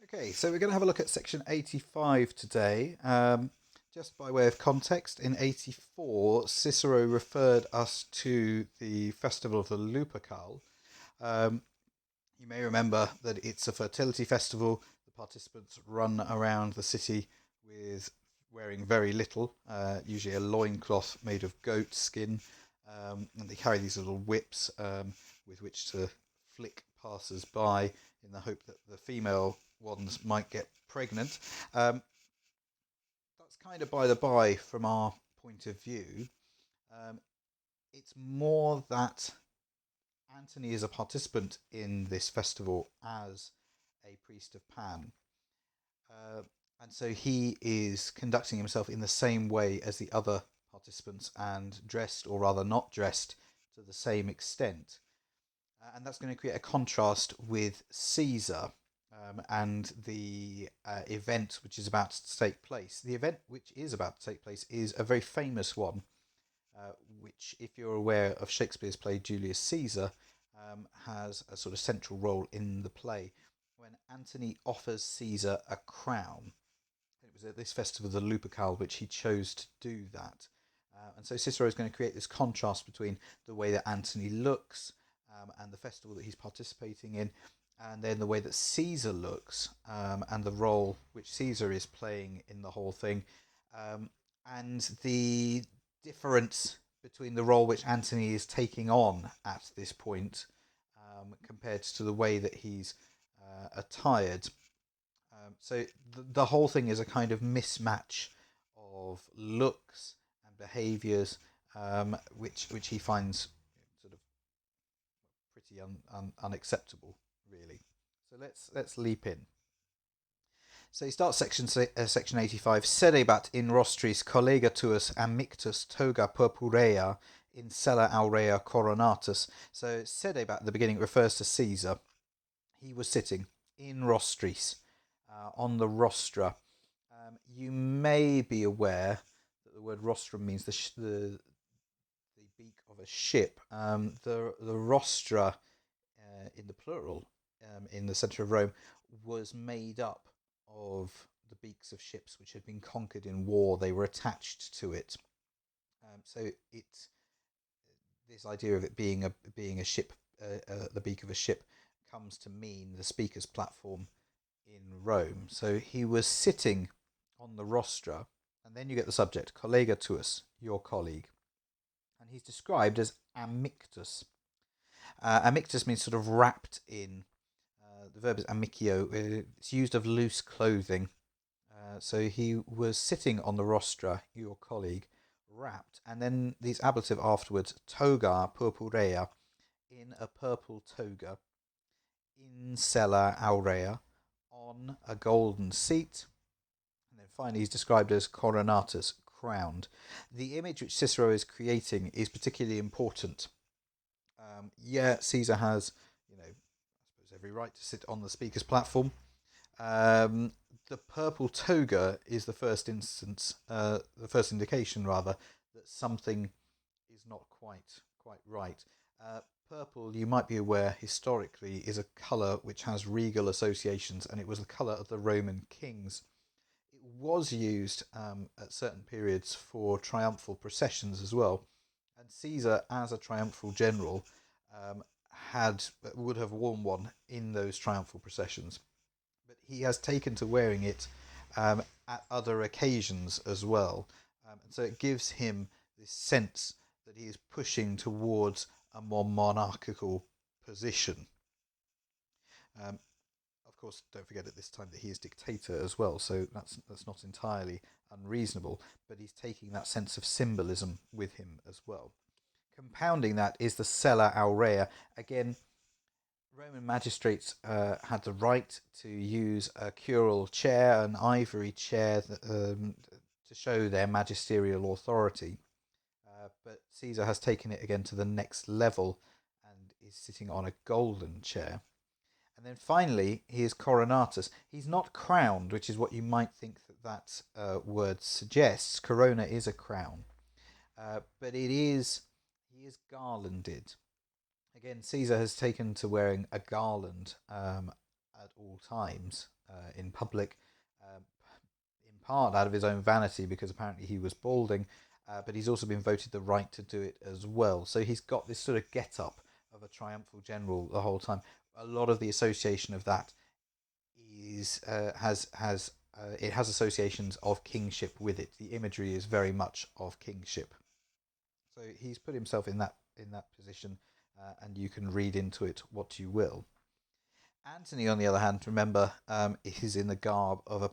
Okay, so we're going to have a look at section 85 today. Just by way of context, in 84, Cicero referred us to the festival of the Lupercal. Um, you may remember that it's a fertility festival. The participants run around the city with wearing very little, usually a loincloth made of goat skin, and they carry these little whips with which to flick passers by in the hope that the female ones might get pregnant. Um, that's kind of by the by from our point of view. Um, it's more that Antony is a participant in this festival as a priest of Pan. Uh, and so he is conducting himself in the same way as the other participants and dressed, or rather not dressed, to the same extent. And that's going to create a contrast with Caesar and the event which is about to take place. The event which is about to take place is a very famous one, which, if you're aware of Shakespeare's play Julius Caesar, has a sort of central role in the play. When Antony offers Caesar a crown, it was at this festival, the Lupercal, which he chose to do that. And so Cicero is going to create this contrast between the way that Antony looks and the festival that he's participating in, and then the way that Caesar looks and the role which Caesar is playing in the whole thing, um, and the difference between the role which Antony is taking on at this point compared to the way that he's attired. So the whole thing is a kind of mismatch of looks and behaviours, which he finds sort of pretty unacceptable, really. So let's leap in. So he starts section 85. Sedebat in rostris collega tuus amictus toga purpurea in sella aurea coronatus. So sedebat at the beginning refers to Caesar. He was sitting in rostris, on the rostra. You may be aware that the word rostrum means the beak of a ship. The rostra, in the plural, in the centre of Rome, was made up of the beaks of ships which had been conquered in war. They were attached to it. So it this idea of it being a ship, the beak of a ship, comes to mean the speaker's platform in Rome. So he was sitting on the rostra, and then you get the subject, collega tuus, your colleague. And he's described as amictus. Amictus means sort of wrapped in. The verb is amicio. It's used of loose clothing. So he was sitting on the rostra, your colleague, wrapped, and then these ablative afterwards, toga purpurea, in a purple toga, in sella aurea, on a golden seat, and then finally he's described as coronatus, crowned. The image which Cicero is creating is particularly important. Yeah, Caesar has, I suppose, every right to sit on the speaker's platform. The purple toga is the first indication rather, that something is not quite right. Purple, you might be aware, historically is a colour which has regal associations, and it was the colour of the Roman kings. It was used at certain periods for triumphal processions as well, and Caesar, as a triumphal general, um, had would have worn one in those triumphal processions, but he has taken to wearing it at other occasions as well, and so it gives him this sense that he is pushing towards a more monarchical position. Um, of course, don't forget at this time that he is dictator as well, so that's not entirely unreasonable. But he's taking that sense of symbolism with him as well. Compounding that is the sella aurea. Again, Roman magistrates had the right to use a curule chair, an ivory chair, to show their magisterial authority. But Caesar has taken it again to the next level and is sitting on a golden chair. And then finally, he is coronatus. He's not crowned, which is what you might think that word suggests. Corona is a crown, but he is garlanded. Again, Caesar has taken to wearing a garland at all times in public, um, in part out of his own vanity because apparently he was balding, but he's also been voted the right to do it as well. So he's got this sort of get-up of a triumphal general the whole time. A lot of the association of that is it has associations of kingship with it. The imagery is very much of kingship. So he's put himself in that position, and you can read into it what you will. Antony, on the other hand, remember, is in the garb of a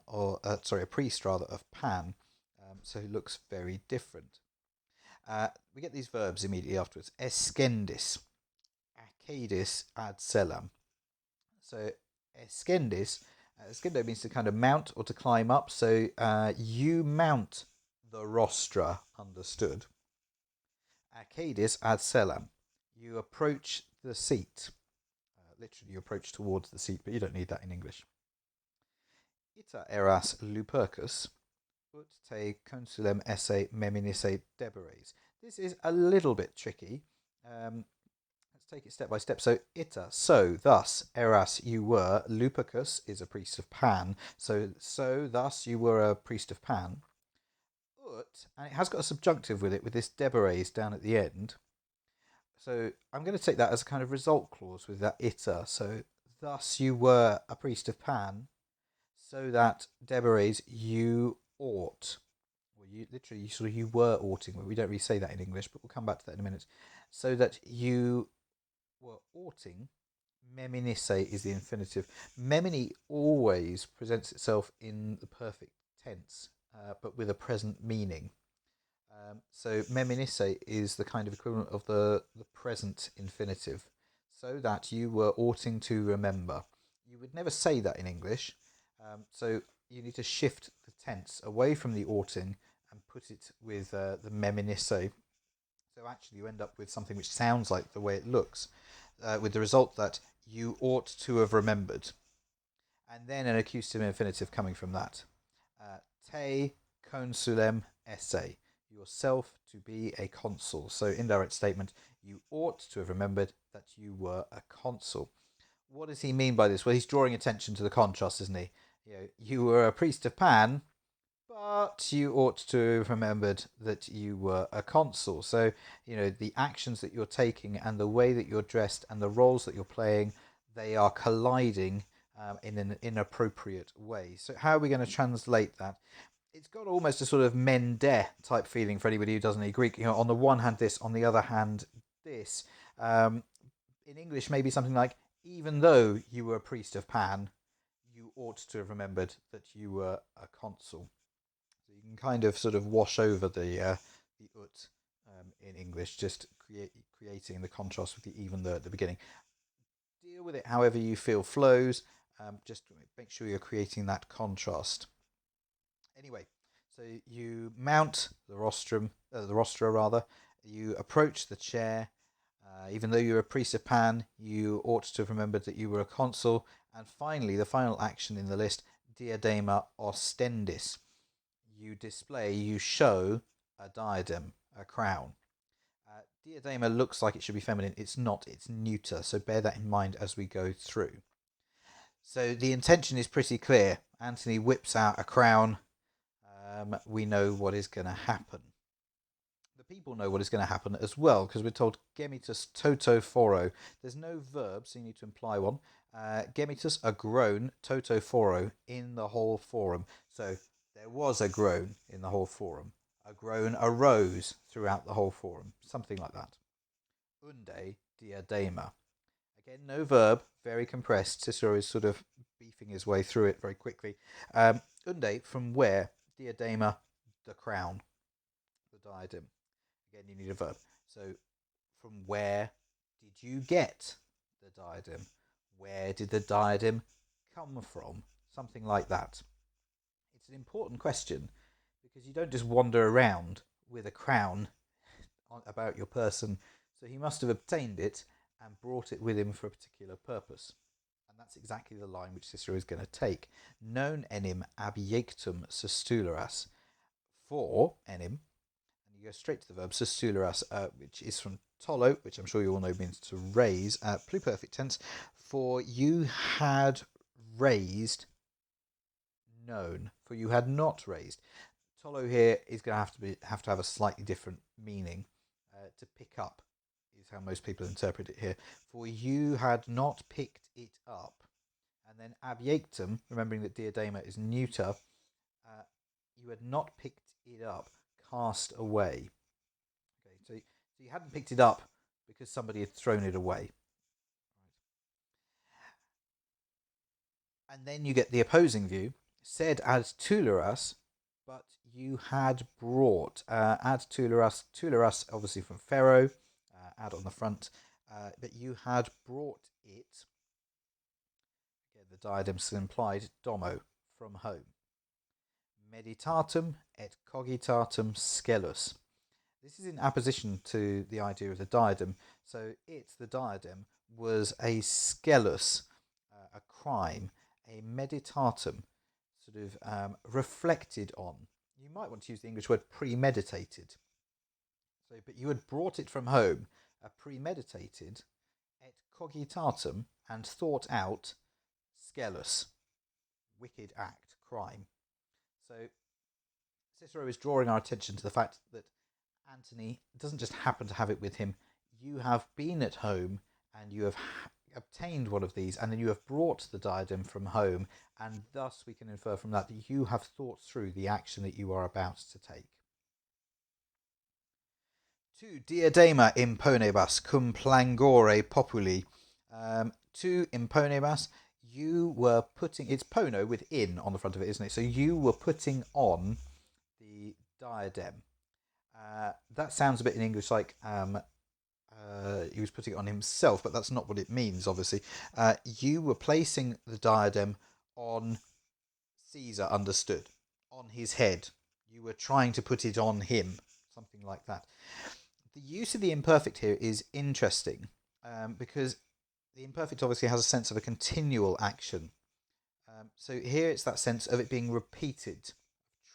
a priest rather of Pan, so he looks very different. We get these verbs immediately afterwards: escendis, acadis ad selam. So escendis, escendo means to kind of mount or to climb up. So you mount the rostra, understood. Acadis ad selam, you approach the seat. Literally, you approach towards the seat, but you don't need that in English. Ita eras Lupercus, ut te consulem esse meminisse deberes. This is a little bit tricky. Let's take it step by step. So, ita, so, thus, eras, you were. Lupercus is a priest of Pan. So, thus, you were a priest of Pan. Ut, and it has got a subjunctive with it, with this deberes down at the end. So I'm going to take that as a kind of result clause with that ita. So thus you were a priest of Pan, so that deberes you ought. Well, you literally you were oughting. Well, we don't really say that in English, but we'll come back to that in a minute. So that you were oughting. Meminisse is the infinitive. Memini always presents itself in the perfect tense, but with a present meaning. So meminisse is the kind of equivalent of the present infinitive. So that you were oughting to remember. You would never say that in English. So you need to shift the tense away from the oughting and put it with the meminisse. So actually you end up with something which sounds like the way it looks, with the result that you ought to have remembered. And then an accusative infinitive coming from that. Te consulem esse, yourself to be a consul. So indirect statement, you ought to have remembered that you were a consul. What does he mean by this? Well, he's drawing attention to the contrast, isn't he? You were a priest of Pan, but you ought to have remembered that you were a consul. So, the actions that you're taking and the way that you're dressed and the roles that you're playing, they are colliding in an inappropriate way. So how are we going to translate that? It's got almost a sort of mende type feeling for anybody who doesn't know Greek. On the one hand this, on the other hand this. In English, maybe something like, even though you were a priest of Pan, you ought to have remembered that you were a consul. So you can kind of sort of wash over the ut in English, just creating the contrast with the even though at the beginning. Deal with it however you feel flows. Just make sure you're creating that contrast. Anyway, so you mount the rostra rather. You approach the chair. Even though you're a priest of Pan, you ought to have remembered that you were a consul. And finally, the final action in the list, diadema ostendis. You display, you show a diadem, a crown. Diadema looks like it should be feminine. It's not, it's neuter. So bear that in mind as we go through. So the intention is pretty clear. Antony whips out a crown. We know what is going to happen. The people know what is going to happen as well, because we're told gemitus toto foro. There's no verb, so you need to imply one. Gemitus, a groan, toto foro, in the whole forum. So there was a groan in the whole forum. A groan arose throughout the whole forum. Something like that. Unde diadema. Again, no verb, very compressed. Cicero is sort of beefing his way through it very quickly. Unde, from where? Diadema, the crown, the diadem. Again, you need a verb. So, from where did you get the diadem? Where did the diadem come from? Something like that. It's an important question because you don't just wander around with a crown about your person. So he must have obtained it and brought it with him for a particular purpose. And that's exactly the line which Cicero is going to take. Non enim abiectum sustuleras. For enim, and you go straight to the verb sustuleras, which is from tolo, which I'm sure you all know means to raise, pluperfect tense. For you had raised, known. For you had not raised. Tolo here is going to have to have a slightly different meaning. To pick up is how most people interpret it here. For you had not picked it up. And then abiectum, remembering that diadema is neuter, you had not picked it up, cast away. Okay, so you hadn't picked it up because somebody had thrown it away. And then you get the opposing view, said ad tuleras, but you had brought. Ad tuleras, tuleras obviously from Pharaoh, ad on the front, but you had brought it. Again, the diadem's implied, domo, from home. Meditatum et cogitatum scelus. This is in apposition to the idea of the diadem. So the diadem, was a scelus, a crime, a meditatum, sort of reflected on. You might want to use the English word premeditated. So, but you had brought it from home, premeditated, et cogitatum, and thought out, scelus, wicked act, crime. So Cicero is drawing our attention to the fact that Antony doesn't just happen to have it with him. You have been at home and you have obtained one of these, and then you have brought the diadem from home, and thus we can infer from that you have thought through the action that you are about to take. 2. Diadema imponebas cum plangore populi. 2. Imponebas, you were putting, it's pono with in on the front of it, isn't it? So you were putting on the diadem. That sounds a bit in English like he was putting it on himself, but that's not what it means, obviously. You were placing the diadem on Caesar, understood, on his head. You were trying to put it on him, something like that. The use of the imperfect here is interesting because the imperfect obviously has a sense of a continual action. So here it's that sense of it being repeated,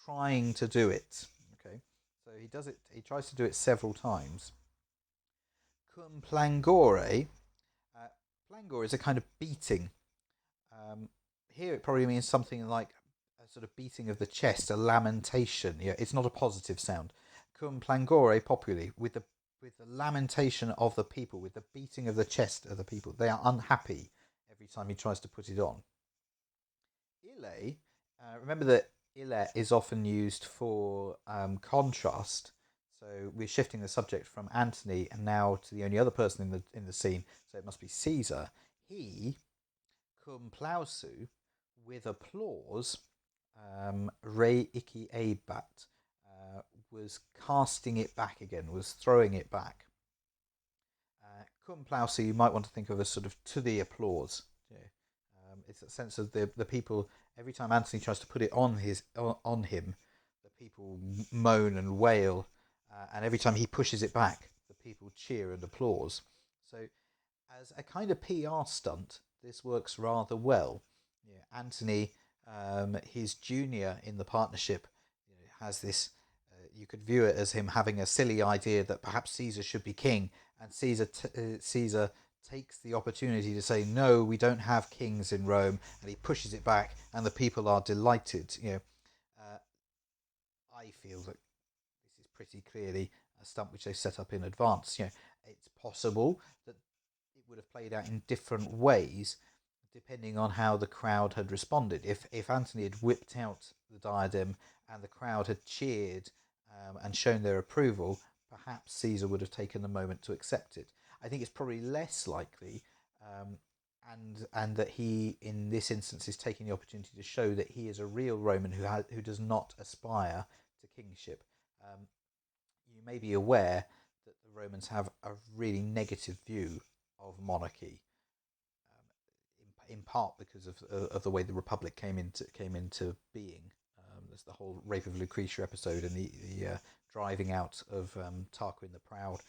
trying to do it. Okay, so he does it. He tries to do it several times. Cum plangore. Plangore is a kind of beating. Here it probably means something like a sort of beating of the chest, a lamentation. Yeah, it's not a positive sound. Cum plangore populi, with the lamentation of the people, with the beating of the chest of the people. They are unhappy every time he tries to put it on. Ille, remember that ille is often used for contrast. So we're shifting the subject from Antony and now to the only other person in the scene. So it must be Caesar. He, cum plausu, with applause, re iki ebat, was casting it back again, was throwing it back. Cum plausu, you might want to think of as sort of to the applause. Yeah. It's a sense of the people. Every time Antony tries to put it on him, the people moan and wail, and every time he pushes it back, the people cheer and applause. So, as a kind of PR stunt, this works rather well. Yeah, Antony, his junior in the partnership, has this. You could view it as him having a silly idea that perhaps Caesar should be king, and Caesar takes the opportunity to say, no, we don't have kings in Rome, and he pushes it back, and the people are delighted. I feel that this is pretty clearly a stunt which they set up in advance. It's possible that it would have played out in different ways depending on how the crowd had responded. If Antony had whipped out the diadem and the crowd had cheered and shown their approval, perhaps Caesar would have taken the moment to accept it. I think it's probably less likely, and that he, in this instance, is taking the opportunity to show that he is a real Roman who does not aspire to kingship. You may be aware that the Romans have a really negative view of monarchy, in part because of the way the Republic came into being. There's the whole Rape of Lucretia episode and the driving out of Tarquin the Proud,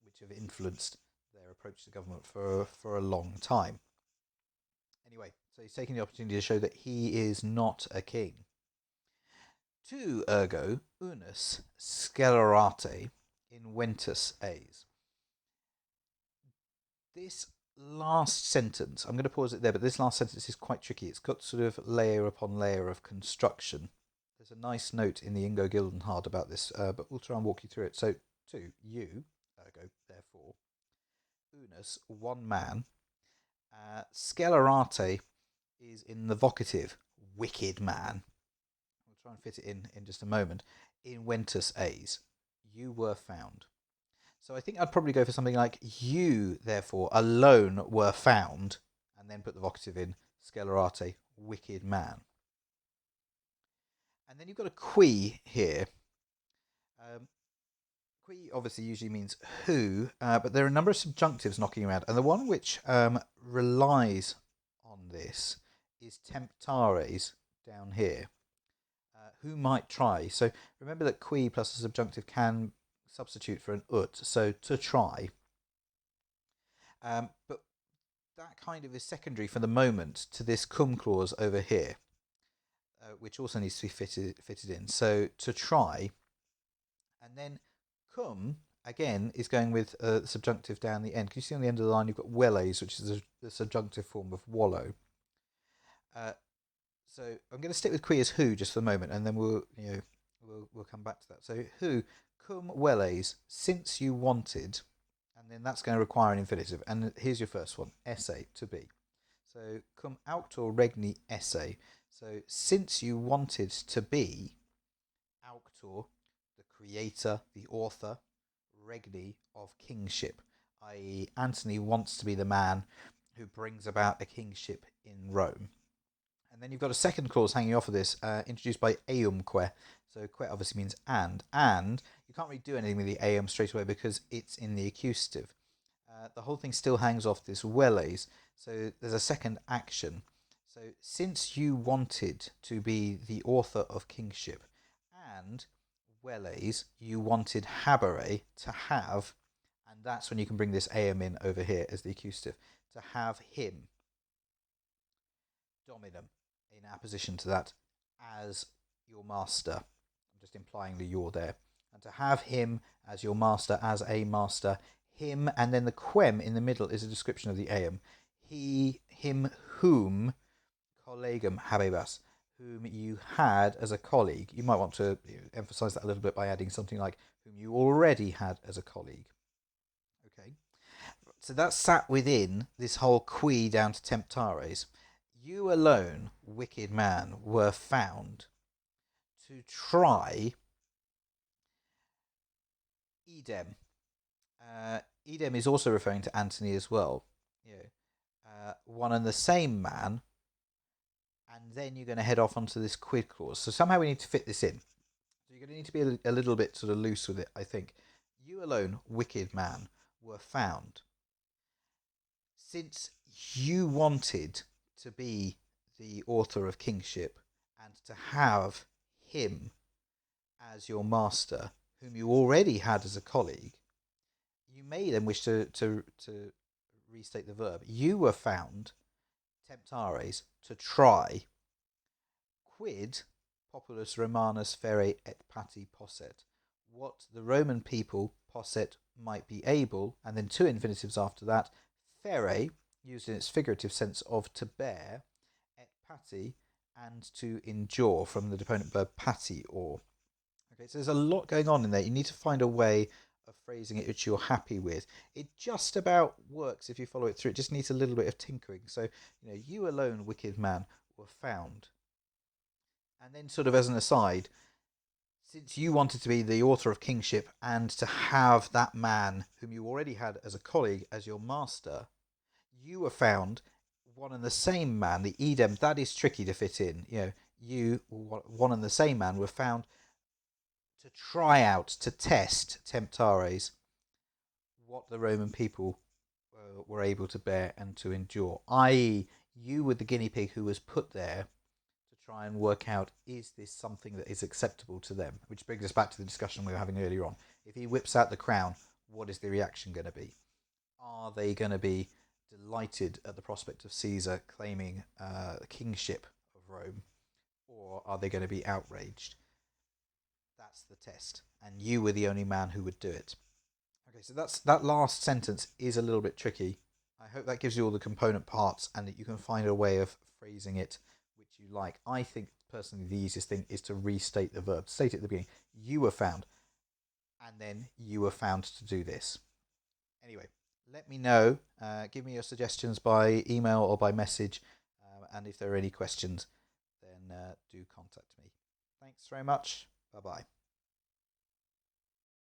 which have influenced their approach to government for a long time. Anyway, so he's taking the opportunity to show that he is not a king. 2 ergo unus scelerate in ventus eis. This last sentence, I'm going to pause it there, but this last sentence is quite tricky. It's got sort of layer upon layer of construction. There's a nice note in the Ingo Gildenhard about this, but we'll try and walk you through it. So, two, you, ergo, therefore, unus, one man, scelerate is in the vocative, wicked man. We'll try and fit it in just a moment. Inventus es, you were found. So I think I'd probably go for something like you, therefore, alone were found, and then put the vocative in, scelerate, wicked man. And then you've got a qui here. Qui obviously usually means who, but there are a number of subjunctives knocking around, and the one which relies on this is temptares down here. Who might try? So remember that qui plus a subjunctive can substitute for an ut, so to try. But that kind of is secondary for the moment to this cum clause over here, which also needs to be fitted in. So to try, and then cum again is going with the subjunctive down the end. Can you see on the end of the line you've got welles, which is the subjunctive form of wallow. So I'm going to stick with qui as who just for the moment, and then we'll come back to that. So who, cum welles, since you wanted, and then that's going to require an infinitive. And here's your first one, esse, to be. So cum auctor regni esse. So since you wanted to be auctor, the creator, the author, regni, of kingship, i.e. Antony wants to be the man who brings about a kingship in Rome. And then you've got a second clause hanging off of this, introduced by eumque. So que obviously means and you can't really do anything with the eum straight away because it's in the accusative. The whole thing still hangs off this welles, so there's a second action. So since you wanted to be the author of kingship, and welles, you wanted habere, to have, and that's when you can bring this eum in over here as the accusative, to have him, dominum, in apposition to that, as your master. I'm just implying the you're there. And to have him as your master, as a master, him, and then the quem in the middle is a description of the eum. He, him, whom, collegum habebas, whom you had as a colleague. You might want to emphasize that a little bit by adding something like whom you already had as a colleague. Okay, so that's sat within this whole qui down to temptares. You alone, wicked man, were found to try idem. Idem is also referring to Antony as well. One and the same man, and then you're going to head off onto this quid clause. So somehow we need to fit this in. So you're going to need to be a little bit sort of loose with it, I think. You alone, wicked man, were found. Since you wanted to be the author of kingship and to have him as your master, whom you already had as a colleague, you may then wish to restate the verb. You were found, temptares, to try, quid populus Romanus fere et pati posset, what the Roman people posset might be able, and then two infinitives after that, fere, used in its figurative sense of to bear, et pati, and to endure, from the deponent verb pati or. Okay, so there's a lot going on in there. You need to find a way of phrasing it which you're happy with. It just about works if you follow it through. It just needs a little bit of tinkering. So, you alone, wicked man, were found. And then sort of as an aside, since you wanted to be the author of kingship and to have that man whom you already had as a colleague as your master, you were found, one and the same man, the idem, that is tricky to fit in. You, one and the same man, were found to try out, to test, temptares, what the Roman people were able to bear and to endure. I.e., you were the guinea pig who was put there to try and work out, is this something that is acceptable to them? Which brings us back to the discussion we were having earlier on. If he whips out the crown, what is the reaction going to be? Are they going to be delighted at the prospect of Caesar claiming the kingship of Rome, or are they going to be outraged? That's the test, and you were the only man who would do it. Okay, so that last sentence is a little bit tricky. I hope that gives you all the component parts and that you can find a way of phrasing it which you like. I think personally the easiest thing is to restate the verb. State it at the beginning. You were found, and then you were found to do this. Anyway, let me know. Give me your suggestions by email or by message. And if there are any questions, then do contact me. Thanks very much. Bye bye.